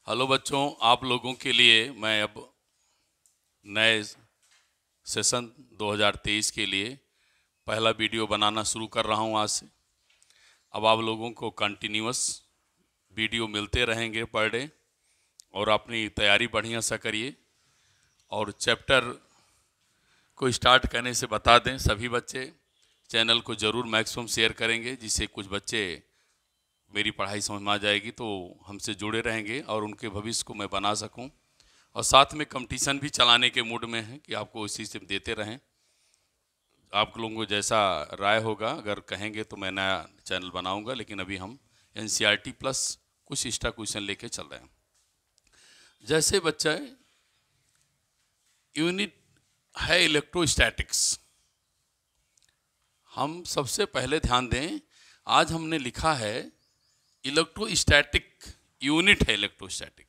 Hello बच्चों, आप लोगों के लिए मैं अब नए सेशन 2023 के लिए पहला वीडियो बनाना शुरू कर रहा हूं आज से। अब आप लोगों को कंटिन्यूअस वीडियो मिलते रहेंगे पर डे, और अपनी तैयारी बढ़िया सा करिए। और चैप्टर को स्टार्ट करने से बता दें, सभी बच्चे चैनल को ज़रूर मैक्सिमम शेयर करेंगे, जिससे कुछ बच्चे मेरी पढ़ाई समझ में आ जाएगी तो हमसे जुड़े रहेंगे और उनके भविष्य को मैं बना सकूं। और साथ में कंपटीशन भी चलाने के मूड में है कि आपको इसी से देते रहें। आप लोगों को जैसा राय होगा, अगर कहेंगे तो मैं नया चैनल बनाऊंगा, लेकिन अभी हम एनसीईआरटी प्लस कुछ एक्स्ट्रा क्वेश्चन लेके चल रहे हैं। जैसे बच्चा यूनिट है इलेक्ट्रोस्टैटिक्स। हम सबसे पहले ध्यान दें, आज हमने लिखा है इलेक्ट्रोस्टैटिक, यूनिट है इलेक्ट्रोस्टैटिक।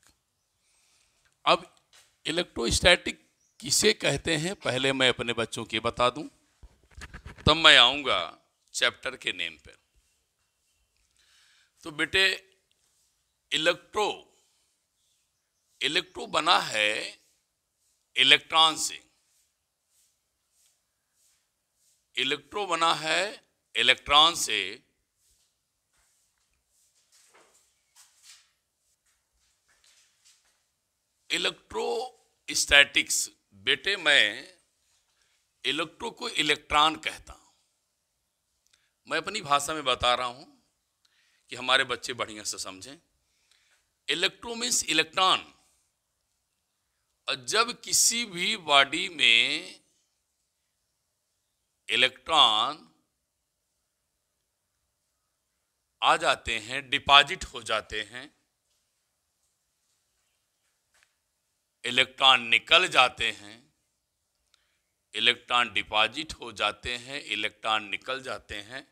अब इलेक्ट्रोस्टैटिक किसे कहते हैं पहले मैं अपने बच्चों के बता दूं, तब मैं आऊंगा चैप्टर के नेम पर। तो बेटे, इलेक्ट्रो इलेक्ट्रो बना है इलेक्ट्रॉन से। इलेक्ट्रो बना है इलेक्ट्रॉन से। इलेक्ट्रोस्टैटिक्स, बेटे मैं इलेक्ट्रो को इलेक्ट्रॉन कहता हूं। मैं अपनी भाषा में बता रहा हूं कि हमारे बच्चे बढ़िया से समझें। Electro means electron. और जब किसी भी बॉडी में इलेक्ट्रॉन आ जाते हैं, डिपॉजिट हो जाते हैं, इलेक्ट्रॉन निकल जाते हैं, इलेक्ट्रॉन डिपॉजिट हो जाते हैं, इलेक्ट्रॉन निकल जाते हैं,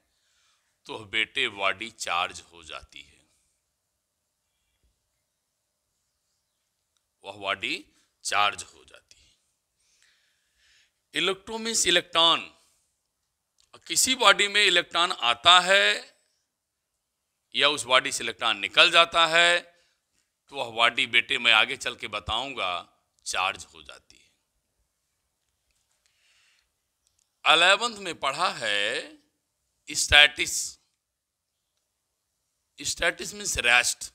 तो बेटे बॉडी चार्ज हो जाती है। वह बॉडी चार्ज हो जाती है। Electro means electron. किसी बॉडी में इलेक्ट्रॉन आता है या उस बॉडी से इलेक्ट्रॉन निकल जाता है, तो वह बॉडी बेटे मैं आगे चल के बताऊंगा चार्ज हो जाती है। 11th में पढ़ा है स्टैटिस। स्टैटिस मीन्स रेस्ट।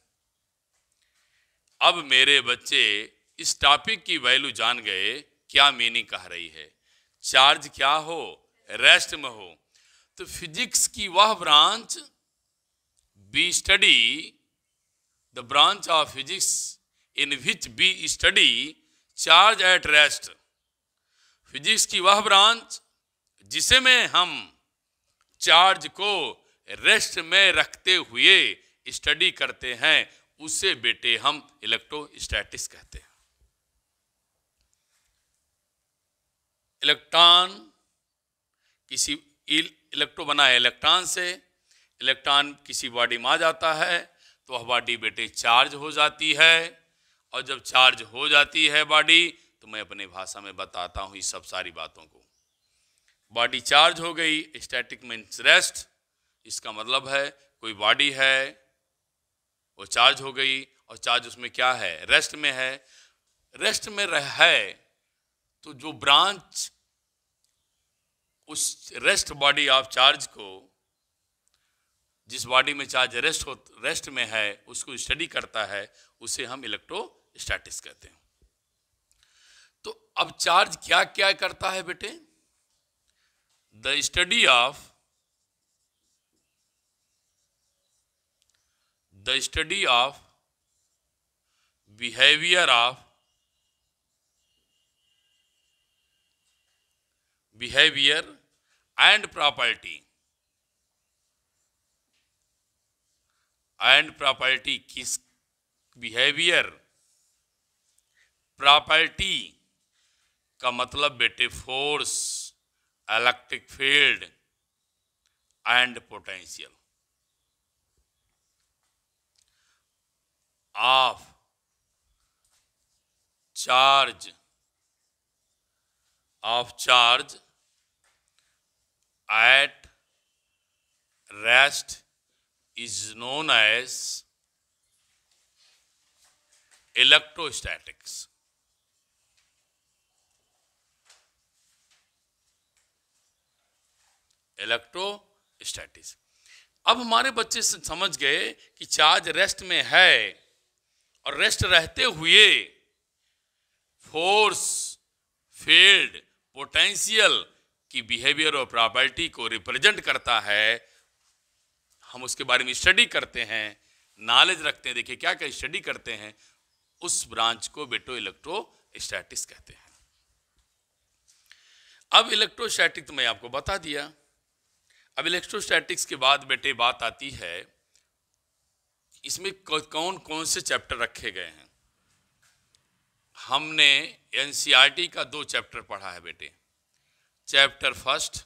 अब मेरे बच्चे इस टॉपिक की वैल्यू जान गए, क्या मीनिंग कह रही है। चार्ज क्या हो, रेस्ट में हो। तो फिजिक्स की वह branch, we study the branch of physics in which we study charge at rest. Physics की वह ब्रांच जिसे में हम चार्ज को रेस्ट में रखते हुए स्टडी करते हैं, उसे बेटे हम इलेक्ट्रोस्टैटिक्स कहते हैं। इलेक्ट्रॉन किसी इलेक्ट्रो बना है इलेक्ट्रॉन से। इलेक्ट्रॉन किसी बॉडी में आ जाता है तो वह बॉडी बेटे चार्ज हो जाती है। और जब चार्ज हो जाती है बॉडी, तो मैं अपने भाषा में बताता हूं इस सब सारी बातों को। बॉडी चार्ज हो गई, स्टैटिक मीन्स रेस्ट। इसका मतलब है कोई बॉडी है, वो चार्ज हो गई, और चार्ज उसमें क्या है, रेस्ट में है। रेस्ट में है तो जो ब्रांच उस रेस्ट बॉडी ऑफ चार्ज को, जिस बॉडी में चार्ज रेस्ट में है, उसको स्टडी करता है, उसे हम इलेक्ट्रोस्टैटिक्स कहते हैं। तो अब चार्ज क्या क्या करता है बेटे। The study of behaviour and property किस बिहेवियर, प्रॉपर्टी का मतलब बेटे force, electric field and potential of charge at rest is known as electrostatics. Electrostatics. अब हमारे बच्चे समझ गए कि चार्ज रेस्ट में है और रेस्ट रहते हुए फोर्स, फील्ड, पोटेंशियल की बिहेवियर और प्रॉपर्टी को रिप्रेजेंट करता है। हम उसके बारे में स्टडी करते हैं, नॉलेज रखते हैं। देखिए क्या क्या स्टडी करते हैं, उस ब्रांच को बेटो इलेक्ट्रोस्टैटिक्स कहते हैं। अब इलेक्ट्रोस्टैटिक्स तो मैं आपको बता दिया। अब इलेक्ट्रोस्टैटिक्स के बाद बेटे बात आती है, इसमें कौन कौन से चैप्टर रखे गए हैं। हमने एनसीईआरटी का 2 चैप्टर पढ़ा है बेटे। चैप्टर फर्स्ट,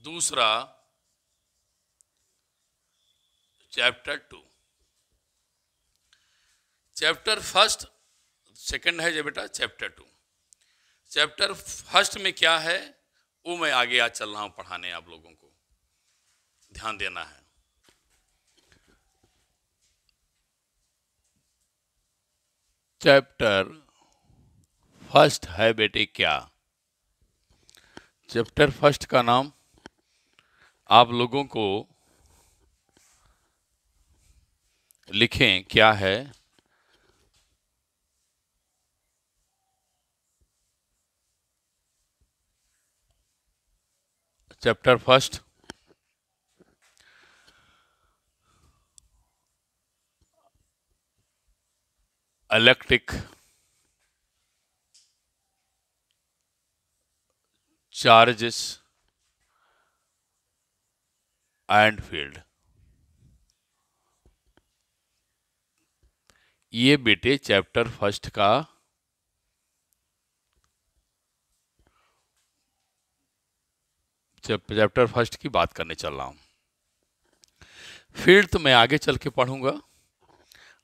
दूसरा चैप्टर 2। चैप्टर फर्स्ट सेकंड है जो बेटा चैप्टर 2। चैप्टर फर्स्ट में क्या है वो मैं आगे आज चल रहा हूं पढ़ाने, आप लोगों को ध्यान देना है। चैप्टर फर्स्ट है बेटे क्या, चैप्टर फर्स्ट का नाम आप लोगों को लिखें क्या है। Chapter first electric charges and field. ये बेटे चैप्टर फर्स्ट का चैप्टर फर्स्ट की बात करने चल रहा हूं। फील्ड तो मैं आगे चल के पढ़ूंगा।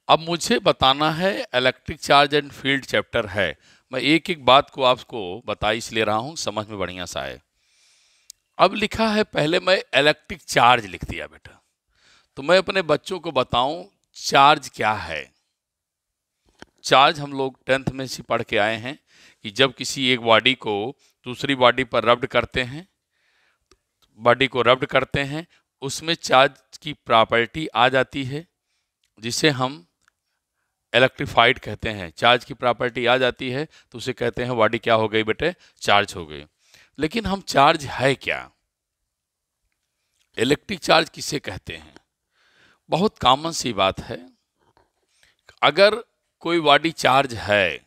अब मुझे बताना है electric charge and field chapter है। मैं एक एक बात को आपको बता इसलिए रहा हूं समझ में बढ़िया सा है। अब लिखा है, पहले मैं इलेक्ट्रिक चार्ज लिख दिया बेटा, तो मैं अपने बच्चों को बताऊं चार्ज क्या है। चार्ज हम लोग 10th में से पढ़ के आए हैं कि जब किसी एक बॉडी को दूसरी बॉडी पर रब्ड करते हैं, बॉडी को रब्ड करते हैं, उसमें चार्ज की प्रॉपर्टी आ जाती है जिसे हम इलेक्ट्रीफाइड कहते हैं। चार्ज की प्रॉपर्टी आ जाती है तो उसे कहते हैं बॉडी क्या हो गई बेटे, चार्ज हो गई। लेकिन हम चार्ज है क्या, इलेक्ट्रिक चार्ज किसे कहते हैं? बहुत कॉमन सी बात है। अगर कोई बॉडी चार्ज है,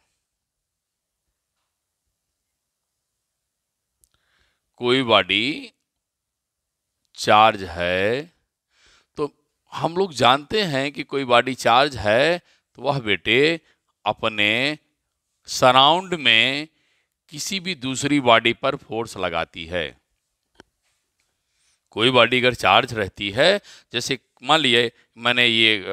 कोई बॉडी चार्ज है, तो हम लोग जानते हैं कि कोई बॉडी चार्ज है तो वह बेटे अपने सराउंड में किसी भी दूसरी बॉडी पर फोर्स लगाती है। कोई बॉडी अगर चार्ज रहती है, जैसे मान लिए मैंने ये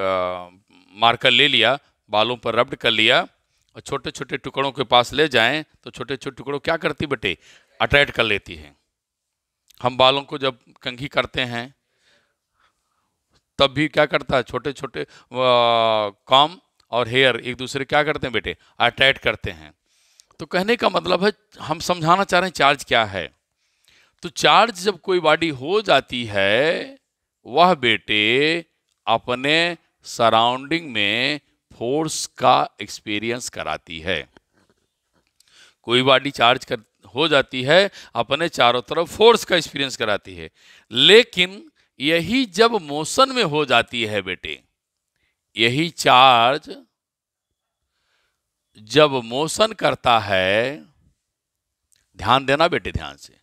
मार्कर ले लिया, बालों पर रब्ड कर लिया और छोटे छोटे टुकड़ों के पास ले जाएं तो छोटे छोटे टुकड़ों क्या करती बेटे, अट्रैक्ट कर लेती है। हम बालों को जब कंघी करते हैं तब भी क्या करता है, छोटे छोटे कॉम और हेयर एक दूसरे क्या करते हैं बेटे, अट्रैक्ट करते हैं। तो कहने का मतलब है हम समझाना चाह रहे हैं चार्ज क्या है। तो चार्ज जब कोई बॉडी हो जाती है, वह बेटे अपने सराउंडिंग में फोर्स का एक्सपीरियंस कराती है। कोई बॉडी चार्ज हो जाती है, अपने चारों तरफ फोर्स का एक्सपीरियंस कराती है। लेकिन यही जब मोशन में हो जाती है बेटे, यही चार्ज जब मोशन करता है, ध्यान देना बेटे ध्यान से,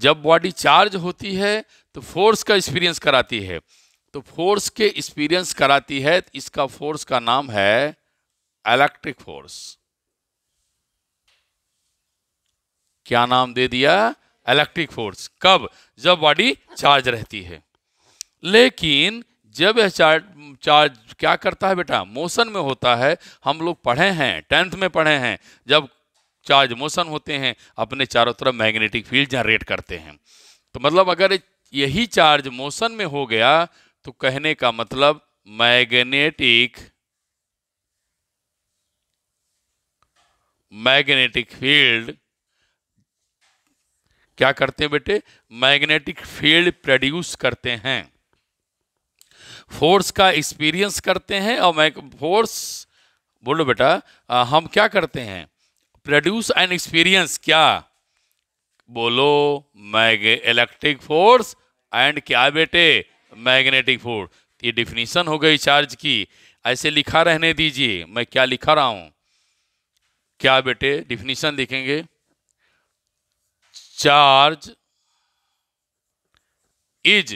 जब बॉडी चार्ज होती है तो फोर्स का एक्सपीरियंस कराती है। तो फोर्स के एक्सपीरियंस कराती है, इसका फोर्स का नाम है इलेक्ट्रिक फोर्स। क्या नाम दे दिया, इलेक्ट्रिक फोर्स। कब, जब बॉडी चार्ज रहती है। लेकिन जब यह चार्ज क्या करता है बेटा, मोशन में होता है। हम लोग पढ़े हैं, 10th में पढ़े हैं, जब चार्ज मोशन होते हैं अपने चारों तरफ मैग्नेटिक फील्ड जनरेट करते हैं। तो मतलब अगर यही चार्ज मोशन में हो गया तो कहने का मतलब मैग्नेटिक फील्ड क्या करते हैं बेटे? मैग्नेटिक फील्ड प्रोड्यूस करते हैं, फोर्स का एक्सपीरियंस करते हैं। और फोर्स बोलो बेटा, हम क्या करते हैं? प्रोड्यूस एंड एक्सपीरियंस क्या? बोलो, इलेक्ट्रिक फोर्स एंड क्या बेटे? Magnetic force. ये डिफिनीशन हो गई चार्ज की। ऐसे लिखा रहने दीजिए, मैं क्या लिखा रहा हूं। क्या बेटे? डिफिनीशन लिखेंगे, charge is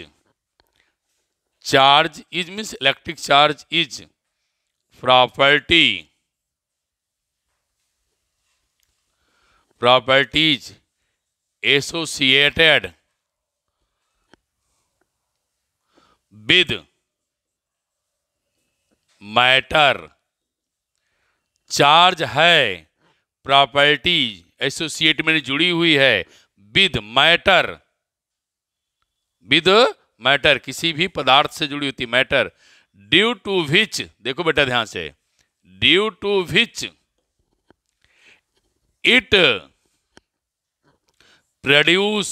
means electric charge is properties associated with matter. Charge है, प्रॉपर्टी एसोसिएट में जुड़ी हुई है, विद मैटर। किसी भी पदार्थ से जुड़ी होती मैटर। ड्यू टू विच, देखो बेटा ध्यान से, due to which it produce,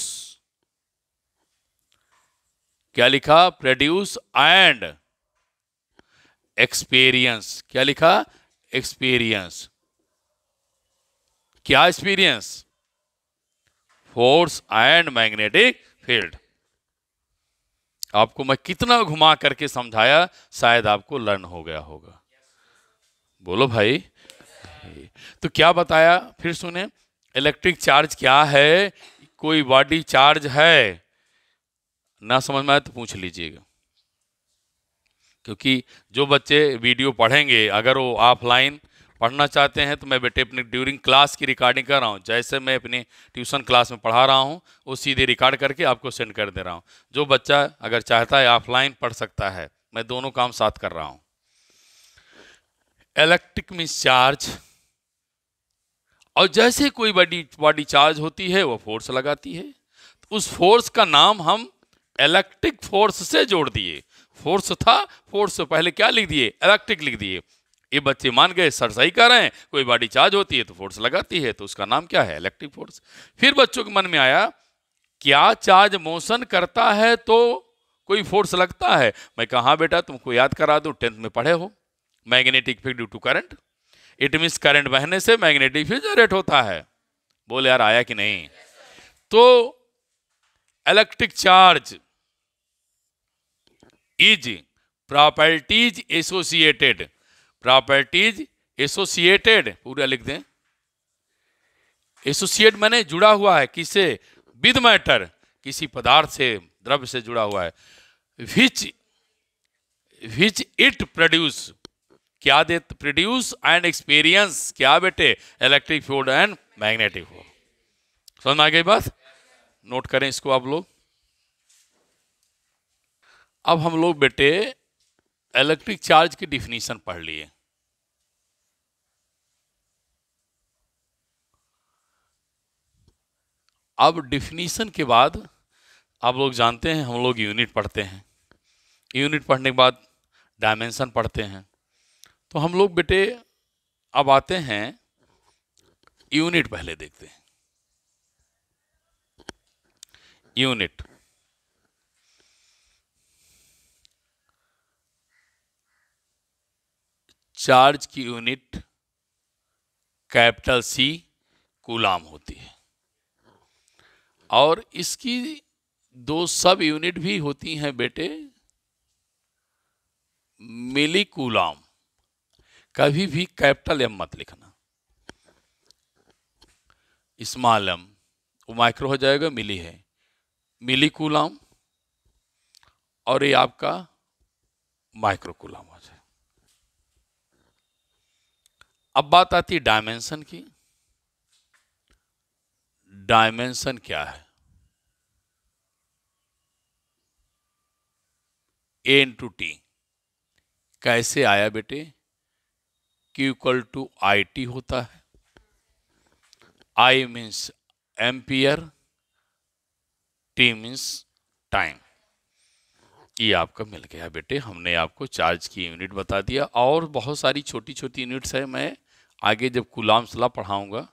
क्या लिखा? Produce and experience. क्या लिखा? एक्सपीरियंस। क्या experience? Force and magnetic field. आपको मैं कितना घुमा करके समझाया, शायद आपको लर्न हो गया होगा। बोलो भाई। तो क्या बताया फिर सुने। इलेक्ट्रिक चार्ज क्या है? कोई बॉडी चार्ज है? ना समझ में आए तो पूछ लीजिएगा, क्योंकि जो बच्चे वीडियो पढ़ेंगे, अगर वो ऑफलाइन पढ़ना चाहते हैं तो मैं बेटे अपने ड्यूरिंग क्लास की रिकॉर्डिंग कर रहा हूँ। जैसे मैं अपनी ट्यूशन क्लास में पढ़ा रहा हूँ वो सीधे रिकॉर्ड करके आपको सेंड कर दे रहा हूँ। जो बच्चा अगर चाहता है ऑफलाइन पढ़ सकता है, मैं दोनों काम साथ कर रहा हूँ। इलेक्ट्रिक मीन्स चार्ज, और जैसे कोई बॉडी चार्ज होती है वो फोर्स लगाती है, तो उस फोर्स का नाम हम इलेक्ट्रिक फोर्स से जोड़ दिए। फोर्स था, फोर्स से पहले क्या लिख दिए? इलेक्ट्रिक लिख दिए। ये बच्चे मान गए, सर सही कह रहे हैं, कोई बॉडी चार्ज होती है तो फोर्स लगाती है, तो उसका नाम क्या है? Electric force. फिर बच्चों के मन में आया, क्या चार्ज मोशन करता है तो कोई फोर्स लगता है? मैं कहा बेटा तुमको याद करा दूं, 10th में पढ़े हो, magnetic field due to current. It means current बहने से मैग्नेटिक फील्ड जनरेट होता है। बोले यार आया कि नहीं? तो electric charge is properties associated, पूरा लिख दें। एसोसिएट माने जुड़ा हुआ है, किससे? विद मैटर, किसी पदार्थ से, द्रव्य से जुड़ा हुआ है। विच इट प्रोड्यूस, क्या दे? प्रोड्यूस एंड एक्सपीरियंस, क्या बेटे? Electric field and magnetic field. समझ में आ गई बात? नोट करें इसको आप लोग। अब हम लोग बेटे इलेक्ट्रिक चार्ज की डिफिनीशन पढ़ लिए। अब डिफिनीशन के बाद आप लोग जानते हैं हम लोग यूनिट पढ़ते हैं। यूनिट पढ़ने के बाद डायमेंशन पढ़ते हैं। तो हम लोग बेटे अब आते हैं यूनिट, पहले देखते हैं यूनिट। चार्ज की यूनिट कैपिटल C कूलाम होती है, और इसकी दो सब यूनिट भी होती हैं बेटे, मिली कूलाम। कभी भी कैपिटल M मत लिखना, स्मॉल m, वो माइक्रो हो जाएगा, मिली है, मिली कूलाम, और ये आपका माइक्रो कूलाम हो जाए। अब बात आती है डायमेंशन की। डायमेंशन क्या है? A into T. कैसे आया बेटे? Q इक्वल टू IT होता है। I means ampere, T means time. ये आपका मिल गया बेटे। हमने आपको चार्ज की यूनिट बता दिया, और बहुत सारी छोटी छोटी यूनिट्स है। मैं आगे जब कूलाम्स लॉ पढ़ाऊंगा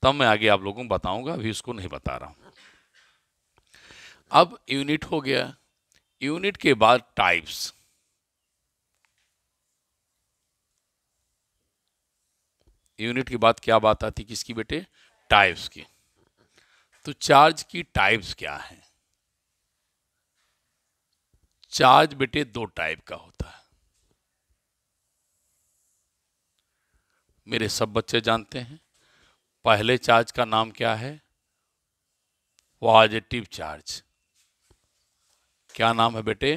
तब मैं आगे आप लोगों को बताऊंगा, अभी उसको नहीं बता रहा हूं। अब यूनिट हो गया। यूनिट के बाद टाइप्स। यूनिट के बाद क्या बात आती किसकी बेटे? टाइप्स की। तो चार्ज की टाइप्स क्या है? चार्ज बेटे दो टाइप का होता है, मेरे सब बच्चे जानते हैं। पहले चार्ज का नाम क्या है? Positive charge. क्या नाम है बेटे?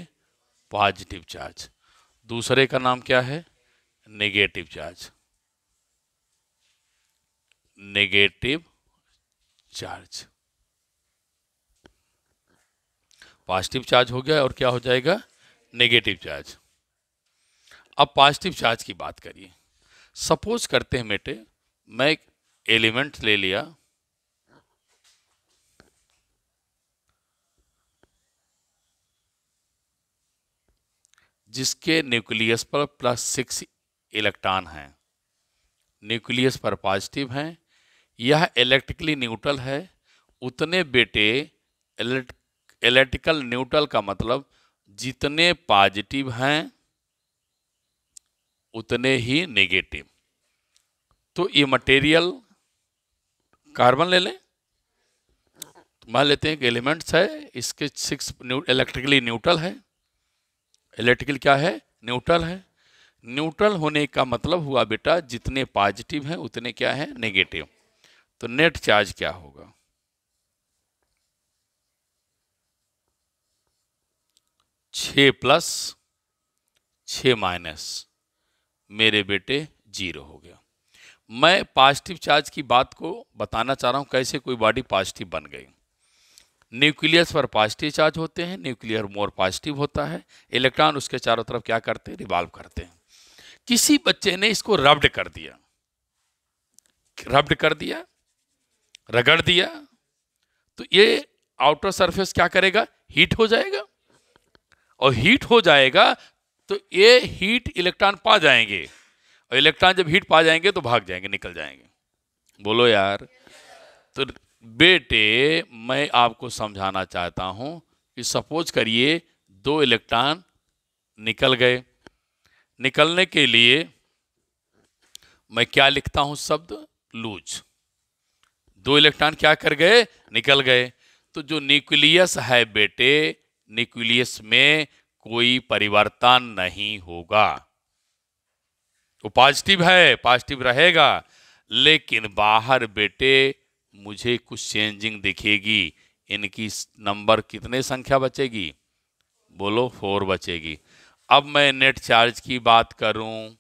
Positive charge. दूसरे का नाम क्या है? Negative charge. Negative charge. Positive charge हो गया, और क्या हो जाएगा? Negative charge. अब पॉजिटिव चार्ज की बात करिए। सपोज करते हैं बेटे, मैं एक एलिमेंट ले लिया, जिसके न्यूक्लियस पर +6 इलेक्ट्रॉन हैं, न्यूक्लियस पर पॉजिटिव हैं, यह इलेक्ट्रिकली न्यूट्रल है। उतने बेटे इलेक्ट्रिकल न्यूट्रल का मतलब जितने पॉजिटिव हैं उतने ही नेगेटिव। तो ये मटेरियल कार्बन ले लें, मान लेते हैं कि एलिमेंट्स है, इसके 6 इलेक्ट्रिकली न्यूट्रल है। इलेक्ट्रिकल क्या है? न्यूट्रल है। न्यूट्रल होने का मतलब हुआ बेटा जितने पॉजिटिव हैं उतने क्या है? नेगेटिव। तो नेट चार्ज क्या होगा? 6 प्लस 6 माइनस, मेरे बेटे 0 हो गया। मैं पॉजिटिव चार्ज की बात को बताना चाह रहा हूं, कैसे कोई बॉडी पॉजिटिव बन गई। न्यूक्लियस पर पॉजिटिव चार्ज होते हैं, न्यूक्लियर मोर पॉजिटिव होता है, इलेक्ट्रॉन उसके चारों तरफ क्या करते हैं? रिवॉल्व करते हैं। किसी बच्चे ने इसको रब्ड कर दिया, रब्ड कर दिया, रगड़ दिया, तो ये आउटर सरफेस क्या करेगा? हीट हो जाएगा, और हीट हो जाएगा तो ये हीट इलेक्ट्रॉन पा जाएंगे, और इलेक्ट्रॉन जब हीट पा जाएंगे तो भाग जाएंगे, निकल जाएंगे। बोलो यार। तो बेटे मैं आपको समझाना चाहता हूं कि सपोज करिए 2 इलेक्ट्रॉन निकल गए। निकलने के लिए मैं क्या लिखता हूं शब्द? लूज। 2 इलेक्ट्रॉन क्या कर गए? निकल गए। तो जो न्यूक्लियस है बेटे, न्यूक्लियस में कोई परिवर्तन नहीं होगा। वो पॉजिटिव है, पॉजिटिव रहेगा, लेकिन बाहर बेटे मुझे कुछ चेंजिंग दिखेगी। इनकी नंबर कितने संख्या बचेगी? बोलो 4 बचेगी। अब मैं नेट चार्ज की बात करूं,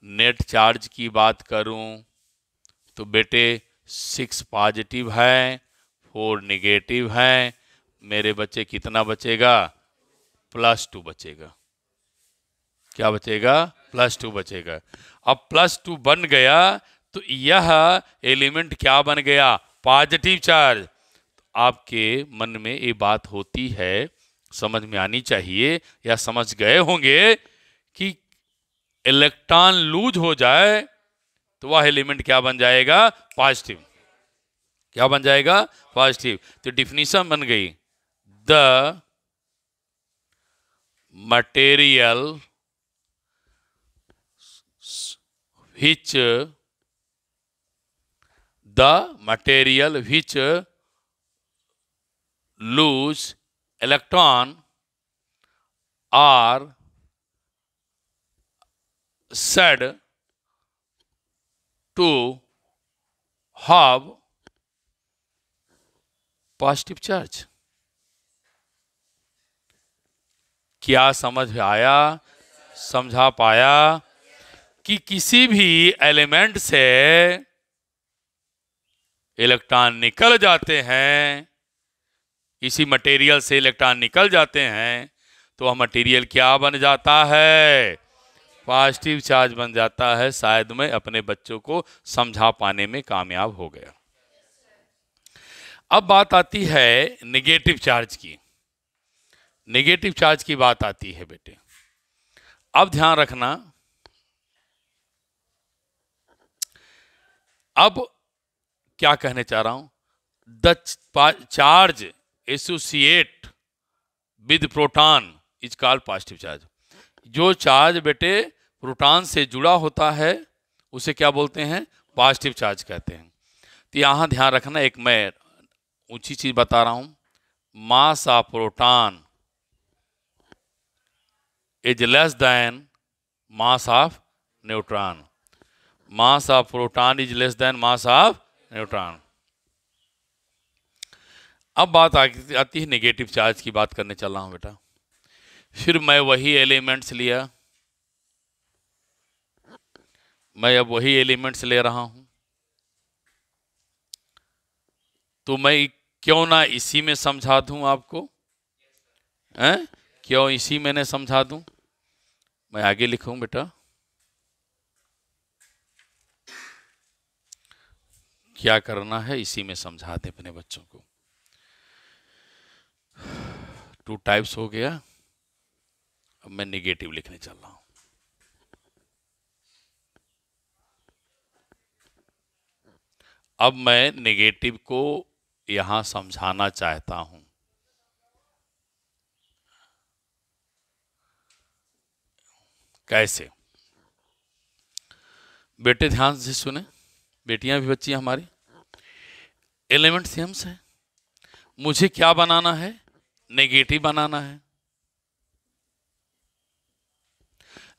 नेट चार्ज की बात करूं तो बेटे 6 पॉजिटिव है, 4 नेगेटिव है, मेरे बच्चे कितना बचेगा? +2 बचेगा। क्या बचेगा? +2 बचेगा। अब +2 बन गया तो यह एलिमेंट क्या बन गया? Positive charge. आपके मन में ये बात होती है, समझ में आनी चाहिए, या समझ गए होंगे कि इलेक्ट्रॉन लूज हो जाए तो वह एलिमेंट क्या बन जाएगा? पॉजिटिव। क्या बन जाएगा? पॉजिटिव। तो डिफिनीशन बन गई, the material which lose electron are said to have positive charge। क्या समझ आया? समझा पाया कि किसी भी एलिमेंट से इलेक्ट्रॉन निकल जाते हैं, किसी मटेरियल से इलेक्ट्रॉन निकल जाते हैं तो वह मटेरियल क्या बन जाता है? पॉजिटिव चार्ज बन जाता है। शायद मैं अपने बच्चों को समझा पाने में कामयाब हो गया। अब बात आती है नेगेटिव चार्ज की। नेगेटिव चार्ज की बात आती है बेटे। अब ध्यान रखना, अब क्या कहने चाह रहा हूं, the charge associate with proton is called positive charge. जो चार्ज बेटे प्रोटॉन से जुड़ा होता है उसे क्या बोलते हैं, पॉजिटिव चार्ज कहते हैं। तो यहां ध्यान रखना, एक मैं ऊंची चीज बता रहा हूं, mass of proton is less than mass of neutron. Mass of proton is less than mass of neutron. अब बात आती है नेगेटिव चार्ज की, बात करने चल रहा हूं बेटा। फिर मैं वही एलिमेंट्स लिया, मैं अब वही एलिमेंट्स ले रहा हूं, तो मैं क्यों ना इसी में समझा दूं आपको, हैं? क्यों इसी में समझा दूं। मैं आगे लिखूं बेटा, क्या करना है इसी में समझा दे अपने बच्चों को। 2 टाइप्स हो गया। अब मैं निगेटिव लिखने चल रहा हूं। अब मैं नेगेटिव को यहां समझाना चाहता हूं। कैसे? बेटे ध्यान से सुने, बेटियां भी बच्चियां हमारी, एलिमेंट सेम है, मुझे क्या बनाना है, नेगेटिव बनाना है।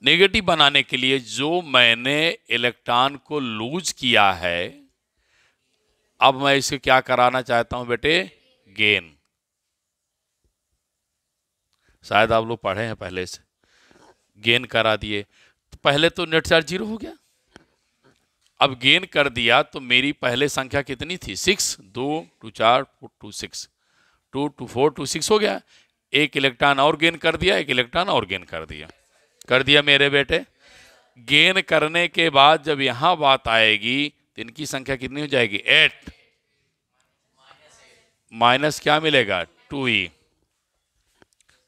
नेगेटिव बनाने के लिए जो मैंने इलेक्ट्रॉन को लूज किया है, अब मैं इसे क्या कराना चाहता हूं बेटे, गेन। शायद आप लोग पढ़े हैं पहले से, गेन करा दिए। तो पहले तो नेट चार्ज 0 हो गया, अब गेन कर दिया तो मेरी पहले संख्या कितनी थी, 6, 2 2 4 2 6, 2 2 4 2 6 हो गया। एक इलेक्ट्रॉन और गेन कर दिया, एक इलेक्ट्रॉन और गेन कर दिया मेरे बेटे। गेन करने के बाद जब यहां बात आएगी तो इनकी संख्या कितनी हो जाएगी, 8, माइनस क्या मिलेगा, 2e।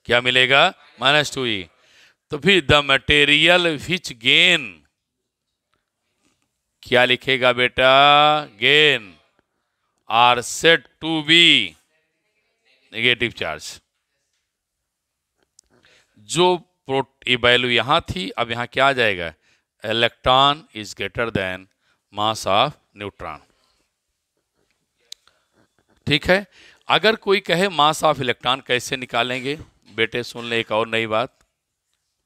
क्या मिलेगा, -2e। तो फिर द मटेरियल विच गेन, क्या लिखेगा बेटा, gain are set to be negative charge. जो वैल्यू यहां थी, अब यहां क्या आ जाएगा, electron is greater than mass of neutron. ठीक है। अगर कोई कहे मास ऑफ इलेक्ट्रॉन कैसे निकालेंगे, बेटे सुन ले एक और नई बात,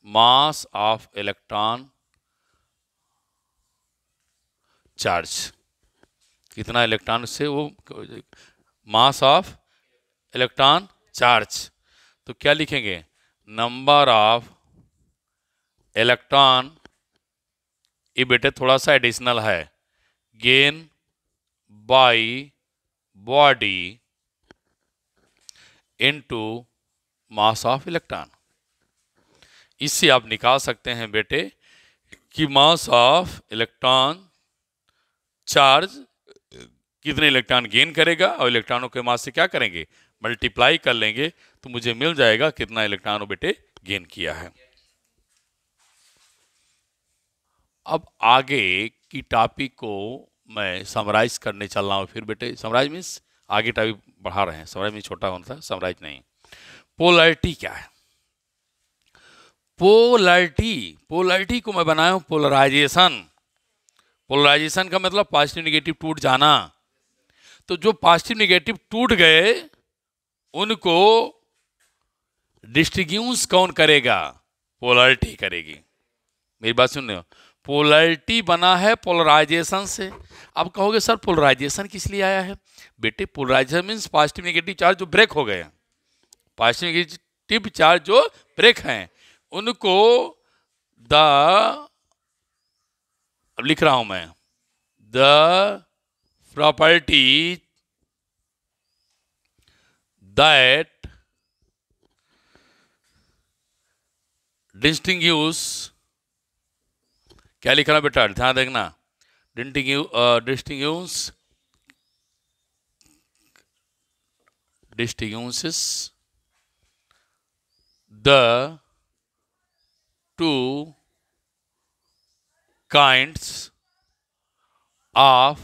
मास ऑफ इलेक्ट्रॉन चार्ज, कितना इलेक्ट्रॉन से वो, मास ऑफ इलेक्ट्रॉन चार्ज। तो क्या लिखेंगे, नंबर ऑफ इलेक्ट्रॉन, ये बेटे थोड़ा सा एडिशनल है, gain by body into mass of electron. इससे आप निकाल सकते हैं बेटे कि मास ऑफ इलेक्ट्रॉन चार्ज कितने इलेक्ट्रॉन गेन करेगा, और इलेक्ट्रॉनों के मास से क्या करेंगे, मल्टीप्लाई कर लेंगे, तो मुझे मिल जाएगा कितना इलेक्ट्रॉनों बेटे गेन किया है। अब आगे की टॉपिक को मैं समराइज करने चल रहा हूं। फिर बेटे समराइज मीन्स आगे टॉपिक बढ़ा रहे हैं, समराइज मीन्स छोटा होना था, समराइज नहीं। पोलैरिटी क्या है, पोलैरिटी को मैं बनाया हूं पोलराइजेशन। पोलराइजेशन का मतलब पॉजिटिव निगेटिव टूट जाना। तो जो पॉजिटिव निगेटिव टूट गए उनको डिस्टिंग्विश कौन करेगा, पोलैरिटी करेगी। मेरी बात सुन रहे हो, पोलैरिटी बना है पोलराइजेशन से। अब कहोगे सर पोलराइजेशन किस लिए आया है, बेटे polarisation means positive negative charge जो ब्रेक हो गए, पॉजिटिव निगेटिव चार्ज जो ब्रेक हैं उनको द, अब लिख रहा हूं मैं, द प्रॉपर्टी दैट डिस्टिंग्विश, क्या लिख रहा बेटा ध्यान देखना, distinguishes the two kinds of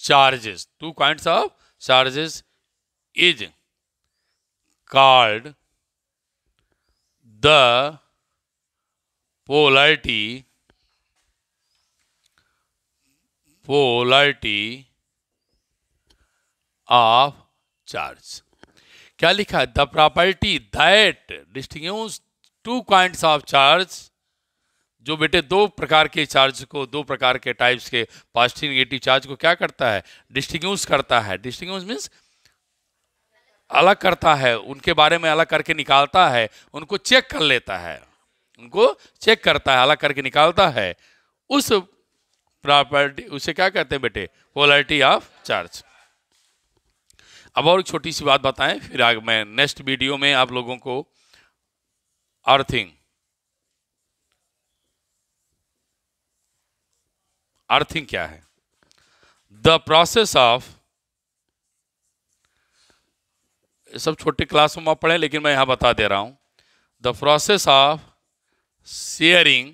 charges. Two kinds of charges is called the polarity of charge. क्या लिखा है? The property that distinguish two kinds of charge, जो बेटे दो प्रकार के चार्ज को, दो प्रकार के टाइप्स के पॉजिटिव नेगेटिव चार्ज को क्या करता है? डिस्टिंग्विश करता है। डिस्टिंग्विश मीन्स अलग करता है, उनके बारे में अलग करके निकालता है, उनको चेक कर लेता है, उनको चेक करता है, अलग करके निकालता है। उस प्रॉपर्टी, उसे क्या कहते हैं बेटे? Polarity of charge. अब और एक छोटी सी बात बताएं, फिर आगे मैं नेक्स्ट वीडियो में आप लोगों को अर्थिंग क्या है? द प्रोसेस ऑफ, सब छोटे क्लास में आप पढ़े लेकिन मैं यहां बता दे रहा हूं। The process of sharing,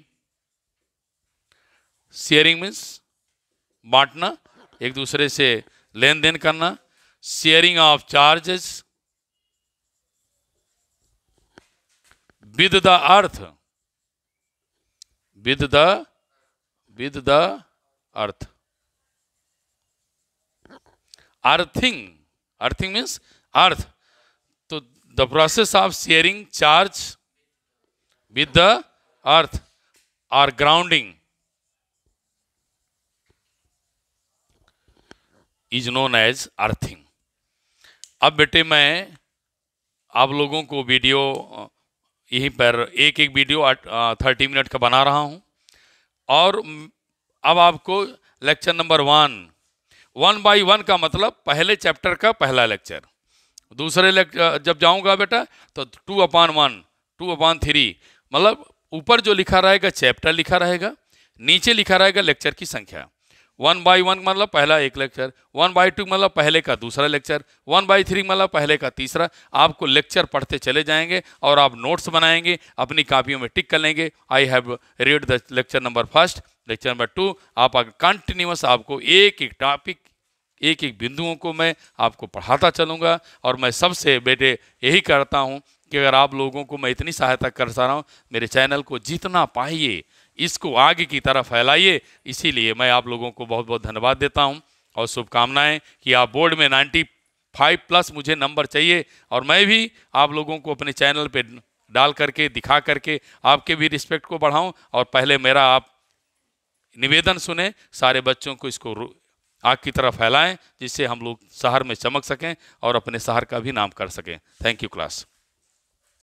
sharing means बांटना, एक दूसरे से लेन देन करना। Sharing of charges with the earth, with the earth. Earthing means earth. तो the process of sharing charge with the earth और grounding is known as earthing. अब बेटे मैं आप लोगों को वीडियो यहीं पर एक एक वीडियो 30 मिनट का बना रहा हूं, और अब आपको लेक्चर नंबर 1 बाई 1 का मतलब पहले चैप्टर का पहला लेक्चर, दूसरे लेक्चर जब जाऊंगा बेटा तो 2/1, 2/3, मतलब ऊपर जो लिखा रहेगा चैप्टर लिखा रहेगा, नीचे लिखा रहेगा लेक्चर की संख्या। 1 बाई 1 मतलब पहला एक लेक्चर, 1 बाई 2 मतलब पहले का दूसरा लेक्चर, 1 बाई 3 मतलब पहले का तीसरा। आपको लेक्चर पढ़ते चले जाएंगे और आप नोट्स बनाएंगे, अपनी कापियों में टिक कर लेंगे, I have read the lecture number 1, lecture number 2। आप कंटिन्यूअस आपको एक एक टॉपिक, एक एक बिंदुओं को मैं आपको पढ़ाता चलूँगा। और मैं सबसे बेटे यही करता हूँ कि अगर आप लोगों को मैं इतनी सहायता कर रहा हूँ, मेरे चैनल को जितना पाइए इसको आगे की तरफ फैलाइए। इसीलिए मैं आप लोगों को बहुत बहुत धन्यवाद देता हूं और शुभकामनाएं कि आप बोर्ड में 95+ मुझे नंबर चाहिए, और मैं भी आप लोगों को अपने चैनल पे डाल करके, दिखा करके आपके भी रिस्पेक्ट को बढ़ाऊं। और पहले मेरा आप निवेदन सुने, सारे बच्चों को इसको आग की तरफ फैलाएं, जिससे हम लोग शहर में चमक सकें और अपने शहर का भी नाम कर सकें। Thank you class.